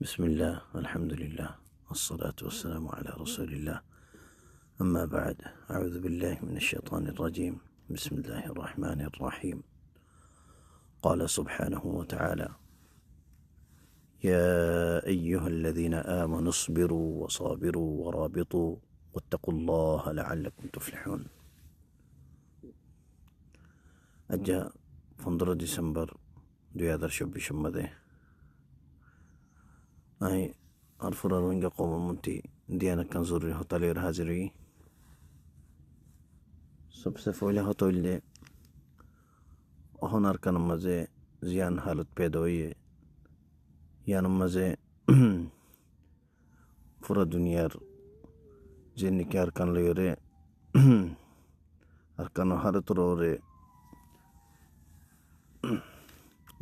بسم الله والحمد لله والصلاة والسلام على رسول الله. أما بعد، أعوذ بالله من الشيطان الرجيم. بسم الله الرحمن الرحيم. قال سبحانه وتعالى: يا أيها الذين آمنوا اصبروا وصابروا ورابطوا واتقوا الله لعلكم تفلحون. أجا 15 December 2024 সম্বন্ধে I আরফুরা Rohingya community দিয়ানা কানজুরি হতালের হাজিরি সবসে পহলে হতইলে অহনার কানের মাঝে জিয়ান হালত পেদ হইয়ে ইয়ানোর মাঝে পুরা দুনিয়ার যে নিকে আর কান লইরে আর কানো হারতর ওরে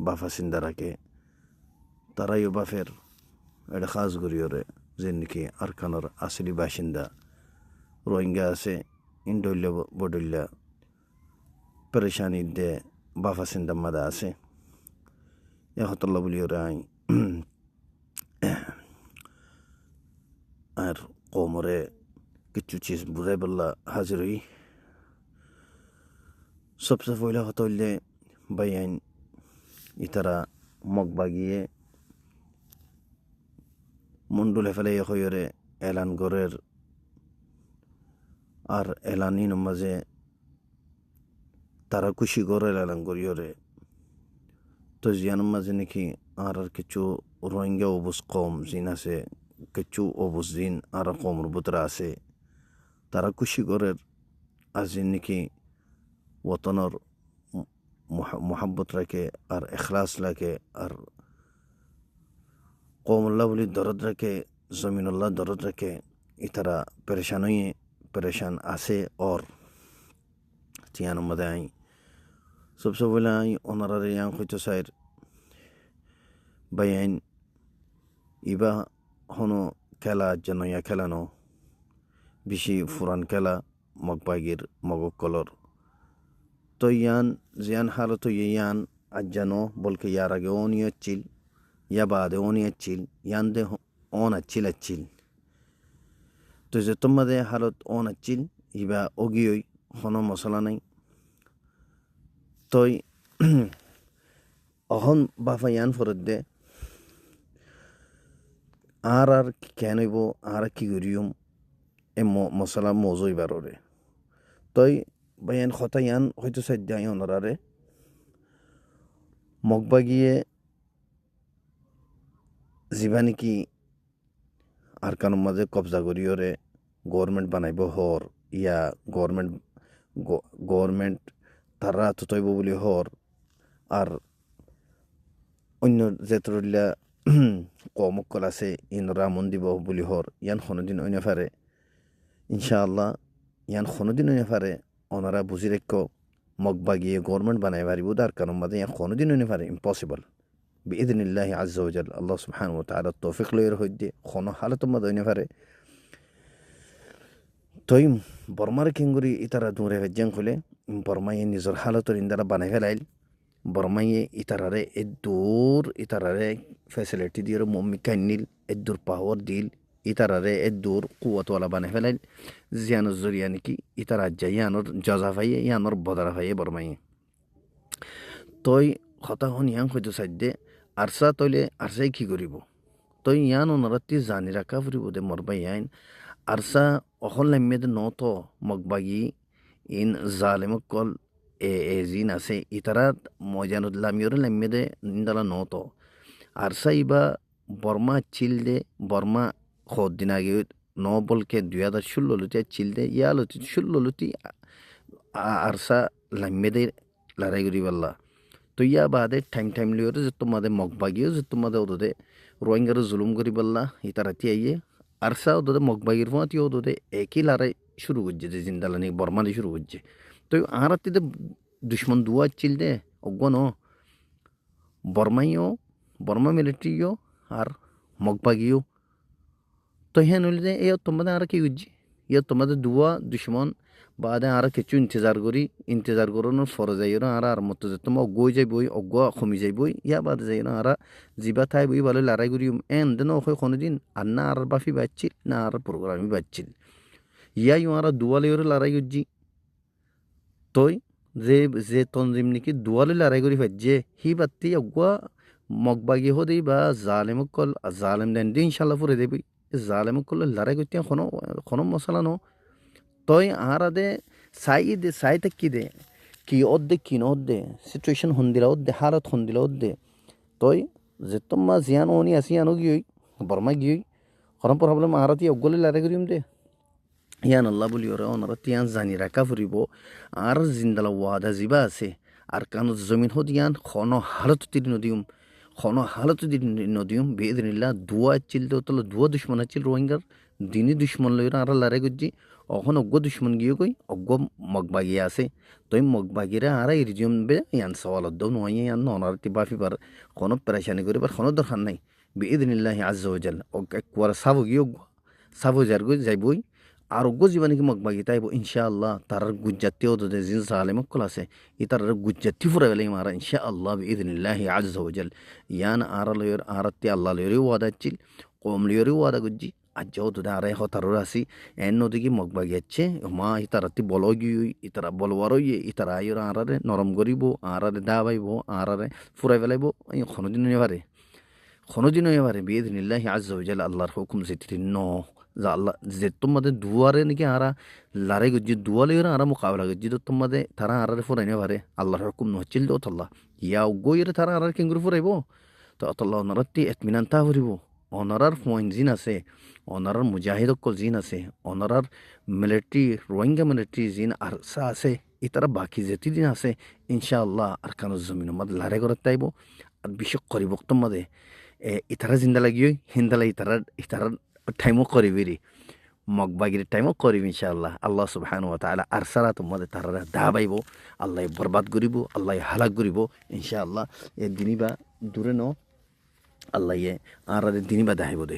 বাফা সিন্দারাকে তারাইও বাফের এটা খাস গরিয়রে যে নাকি আরকানোর আসলি বাসিন্দা রোহিঙ্গা আছে ইন্ডোল্লা বডুল্লা পেরেশানি দে বাফা সিন্দা মাদা আছে এ হতল্লা বলিওরে আই আর কোমরে কিছু চিজ বুঝাই বললা হাজির হই। সবসে পয়লা হতলে বাইন ইতারা মগ বাগিয়ে মন্ডলে ফেলে হইরে এলান গড়ের আর এলানির মাঝে তারা খুশি গড়ের এলান গড়িয়রে তো জিয়ানোর মাঝে নাকি আর কিছু রোহিঙ্গা অবুজ কম জিন আছে, কিছু অবুজ জিন আর কমর বুতরা আছে, তারা খুশি গড়ের আর জিন নাকি ওতনর মোহাব্বত রাখে আর এখলাস রাখে আর কৌমুল্লাহ বলি দরদ রাখে, জমিনুল্লাহ দরদ রাখে, ইতারা পরেশান আছে। और চিয়ানোর মধ্যে আই সবসে বলে আই ওনারা ইয়াং হইতো সাইর বাইন ইবা হনো খেলা যেন ইয়া খেলানো বেশি ফুরান খেলা মগবাগির মগক কলর তো ইয়ান জিয়ান হালত ইয়ান আজ যেন বলকে ইয়ার আগে ও নিয়ে চিল या बाद ओनी अच्छिल यांदे ओन अच्छिल तो जे तुम्हारे हालत ओन अच्छिल इबा ओगियोई कोनो मसला नहीं तो अहन बाफा यान फरद दे आर कैनबो आर की गुरियम ए मसला मौजूई बारोरे तो बयान खता यान हयतो सद्या ओनरारे मगबागिए जिबा नाকি আর কানোর মাঝে কবজা করিওরে গভর্নমেন্ট বানাইব হর ইয়া গভর্নমেন্ট তারা ততইব বলি হর আর অন্য যেতরুল্লা কমকল আছে ইনরা মন দিব বলি হর ইয়ান কোনোদিন অন্য ফারে ইনশাআল্লাহ ইয়ান কোনোদিন অন্য ফারে ওনারা বুঝি রেখ মগবাগিয়ে গভর্নমেন্ট বানাই পারিব আর কানোর মাঝে ইয়ান কোনোদিন অন্য ফারে ইম্পসিবল بإذن الله عز وجل. الله سبحانه وتعالى التوفيق له يرهدي خونه حالة ما دوني فاري تويم برمار كينغوري إتارا دوري فجان خلي برماي نزر حالة تريندلا باني فلايل برماي إتارا الدور إتارا فاسيلتي ديرو مومي كانيل الدور باور ديل إتارا الدور قوة ولا باني فلايل زيان الزور يعني كي إتارا جايانور جازافاي يانور بدرافاي برماي توي خطا هون يان خدو سجده আরসা তৈলে আরসাই কি করিব তই ইয়ান ওনারাতি জানি রাখা ফুরিব দে মরবাই আইন আরসা অহল লাম্মেদ নত মগবাগি ইন জালেমক কল এ জিন আছে ইতারাত মজানুল্লামিয়র লাম্মেদে নিন্দালা নত আরসা ইবা বর্মা চিল দে বর্মা দিন আগে ন বলকে 2016 লুটি চিল দে ইয়া লুটি 16 লুটি আরসা লাম্মেদে লড়াই করিবাল্লা তো ইয়া বাদে টাইম লিওরে যে তোমাদের মগবাগিও যে তোমাদের ওদে রোহিঙ্গার জুলুম করি বললা ইতারাতি আইয়ে আরসা ওদে মগবাগির ফাঁতি ওদে একই লড়াই শুরু করছে যে জিন্দালানি বর্মালি শুরু করছে তো আর আত্মীয় দুশ্মন দুয়া চিল দে অজ্ঞন বর্মা মিলিটারিও আর মগবাগিও তো হ্যাঁ নইলে দে এ তোমাদের আর কি করছে ইয়া তোমাদের দুয়া দুশ্মন বাদে আর কিছু ইন্তজার করানোর ফরে যাই আর মতো যে তোমার গই যাইবই অজ্ঞ কমি যাইবই ইয়া বাদে যাই আর জিবা থাই বই ভালো লড়াই করি দেন ওই কোনোদিন আর না আর বাফি বাচ্ছিল না আর প্রোগ্রামই বাচ্ছিল ইয়াই আর দুয়ালে লড়াই করছি তই যে যে তঞ্জিম নাকি দুয়ালে লড়াই করি যে হি বাত্তি অজ্ঞ মগবাগি হদি বা জালেমকল জালেম দেন দিন ইনশাল্লাহ ফুরে দেবই জালেমকল লড়াই করতে কোনো মশলা নো তই আর দে সাই থাকি দে কি অদ্দে কি নদ্দে সিচুয়েশন হন্দিলা অদ্দে হালত হন্দিলা অদ্দে তই যে তোমা জিয়ান অনি আসি আনো গিয়ে বর্মা গিয়ে কোনো প্রবলেম আরাতি অগলে লড়াই করিম দে ইয়ান আল্লাহ বলি ওরা ওনারা তিয়ান জানি রাখা ফুরিব আর জিন্দালা ওয়াদা জিবা আছে আর কানো জমিন হদ ইয়ান খন হালত তিরি নদীম বেদিনিল্লা দুয়া চিল তো দুয়া দুশ্মন আছিল রোহিঙ্গার দিনই দুশ্মন লই আর লড়াই করছি অখন অজ্ঞ দুশ্মন গিয়ে কই অজ্ঞ মগবাগিয়া আছে তই মগবাগিরা আর ইরিজিয়ম বে ইয়ান সওয়ালত দাও নয় ইয়ান ননার বাফি পার কোনো পেরেশানি করি পার কোনো দরকার নাই বেদিনিল্লাহি আজ্জা ওয়াজাল একবার সাবো গিয়ে সাবো যাইবই আর অজ্ঞ জীবানিকে মগবাগি তাইব ইনশাআল্লাহ তার গুজ্জাতিও তো জিন জালেমকল আছে ই তার গুজ্জাতি ফুরা গেলে মারা ইনশাআল্লাহ বিইذنিল্লাহি আজ্জা ওয়াজাল ইয়ান আর লয়র আরতি আল্লাহ লয়রি ওয়াদা চিল কম লয়রি ওয়াদা গুজ্জি আজ্জাও তো আরে হতারর আসি এন নদীকে মগবাগি আছে মা ই তারাতি বলগি ই তারা বলওয়ারই ই তারা আইর আরারে নরম করিব আরারে দাবাইব আরারে ফুরাই ফেলাইব কোনোদিনও এবারে বিইذنিল্লাহি আজ্জা ওয়াজাল আল্লাহর হুকুম জিতরি ন যা আল্লাহ যে তোমাদের দুয়ারে নাকি আরা লড়াই করছি দুয়ালে আরা মোকাবেলা করছি তো তোমাদের তারা আরারে ফুরাইনে পারে আল্লাহর হুকুম নহচ্ছিল তো অতল্লাহ ইয়া গইরে তারা আরার কেঙ্গুরি ফুরাইব তো অতল্লাহ অনারাতি এতমিনান তা ফুরিব অনারার ফয়েন জিন আছে অনারার মুজাহিদ অকল জিন আছে অনারার মিলিটারি রোহিঙ্গা মিলিটারি জিন আরসা আছে ইতারা বাকি যেতি দিন আছে ইনশাআল্লাহ আর কানো জমিন মাদ লড়াই করার তাইব আর বিশেষ করি বক্তব্যে ইতারা জিন্দা লাগিও হিন্দালা ইতারার টাইমও করিবিরি মগবাগির টাইমও করিব ইনশাআল্লাহ আল্লাহ সুবহানাহু ওয়া তাআলা আরসালা তোমাদের তারা দাবাইব আল্লাহ বরবাদ করিব আল্লাহ হালাক করিব ইনশাআল্লাহ এ দিনিবা দূরে ন আল্লাহ আর দিনিবা দাহিব দে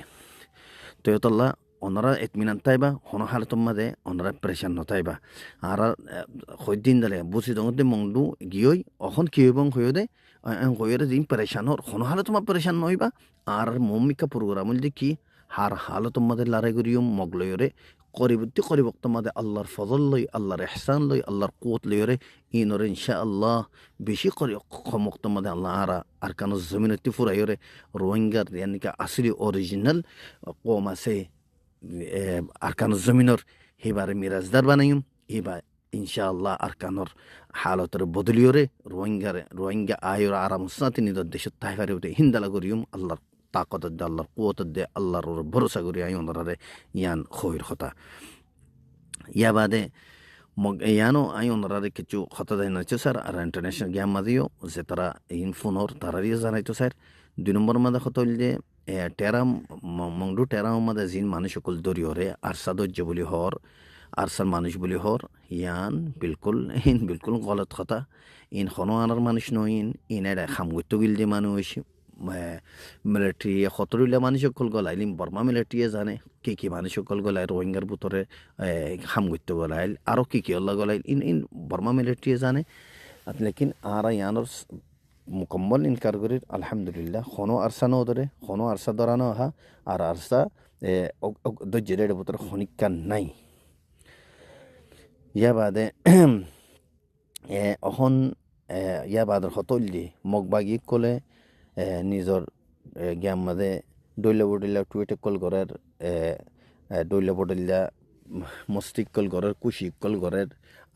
তো আল্লাহ ওনারা এতমিনান তাইবা হন হালত মাদে ওনারা প্রেশান নতাইবা আর হইদিন দালে বুঝি দঙতে মংদু গিয়ই অখন কি হইবং হইও দে হইরে দিন প্রেশান হর হন হালত মা প্রেশান নইবা আর মমিকা প্রোগ্রাম কি হার হালত মাদে লড়াই করিও মগলয়রে করিবক তোমাদের আল্লাহর ফজল লই আল্লাহর এহসান লই আল্লাহর কুত লইরে ইনরে ইনশাআল্লাহ বেশি করি ক্ষমক তোমাদের আল্লাহ আর কানো জমিনতি ফুরাইরে রোহিঙ্গার ইয়ানিকা আসলি অরিজিনাল কম আছে আর কানো জমিনর হেবারে মিরাজদার বানাইম এবার ইনশাআল্লাহ আর কানোর হালতের বদলিওরে রোহিঙ্গা আয়র আরাম সাথে নিদর দেশত তাইফারে উঠে হিন্দালা করিম আল্লাহর তাকত দে আল্লাহর কুয়ত দে আল্লাহর ভরসা করি আই ওনারে ইয়ান খৈর কথা ইয়া বাদে ইয়ানো আই ওনারে কিছু কথা দেয় নাইছো স্যার আর ইন্টারন্যাশনাল গেম মাদিও যে তারা ইন ফোনর তারারিও জানাইতো স্যার 2 নম্বর মাদে কথা হইল যে মংডু টেরাম মাদে জিন মানুষ সকল দরিয়রে আরসা দজ্জ বলি হর আরসার মানুষ বলি হর ইয়ান বিলকুল গলত কথা ইন খনো আনার মানুষ নইন ইন এটা খামগত্য গিল যে মানুষ মিলিটারি সতরিলা মানুষ সকল গলাইল বর্মা মিলিটারিয়ে জানে কি মানুষ সকল গলাই রোহিঙ্গার ভিতরে খামগত্য গলাইল আরও কি অল্লাহ গলাইল ইন বর্মা মিলিটারিয়ে জানে লেকিন আর ইয়ানোর মুকম্মল ইনকার করির আলহামদুলিল্লাহ কোনো আরসা ন ধরে কোনো আরসা ধরানো আহা আর আরসা দজ্জের ভিতরে খনিকা নাই ইয়া বাদে অহন ইয়া বাদর হতল দি মগবাগি কলে নিজর জ্ঞান মাদে দৈল্য বডিল্লা টুয়েটে কল করার দৈল্য বডিল্লা মস্তিক কল করার কুশিক কল করার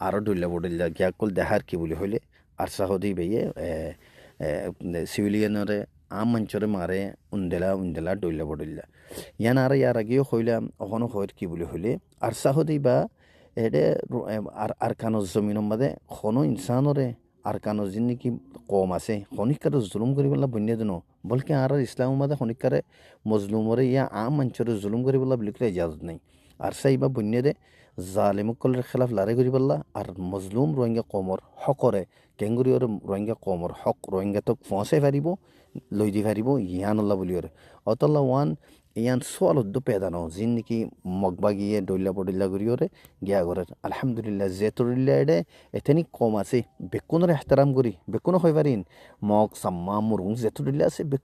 আরও দৈল্য বডিল্লা গিয়া কল দেখার কি বলি হইলে আর সাহদি বেয়ে সিভিলিয়ানরে আম মঞ্চরে মারে উন্দেলা দৈল্য বডিল্লা ইয়ান আর ইয়ার আগেও হইলাম অখনো হইর কি বলি হইলে আর সাহদি বা এডে আর কানো জমিন মাদে কোনো ইনসানরে আর কানো জিন নাকি কম আছে খনিকারে জুলুম করি পেলা বন্য দিন বলকে আর ইসলাম মাদে খনিকারে মজলুমরে ইয়া আম মঞ্চরে জুলুম করি পেলা বলিকলে ইজাজত নাই আর সাইবা বন্য দে জালিমকলের খেলাফ লড়াই করি পেলা আর মজলুম রোহিঙ্গা কমর হকরে কেঙ্গুরি ওর রোহিঙ্গা কমর হক রোহিঙ্গা তো ফসে ফারিব লই দি ফারিব ইয়ান আল্লাহ বলি ওরে অতল্লা ওয়ান ইয়ান সোয়ালদ্দ পেদানো জিন নাকি মগবা গিয়ে ডইলা পডইলা করিওরে গিয়া করে আলহামদুলিল্লাহ জেতুরিল্লা এডে এতেনি কম আছে বেকুনের এহতারাম করি বেকুনো হইবারিন মগ সাম্মা মুরুং জেতুরিল্লা আছে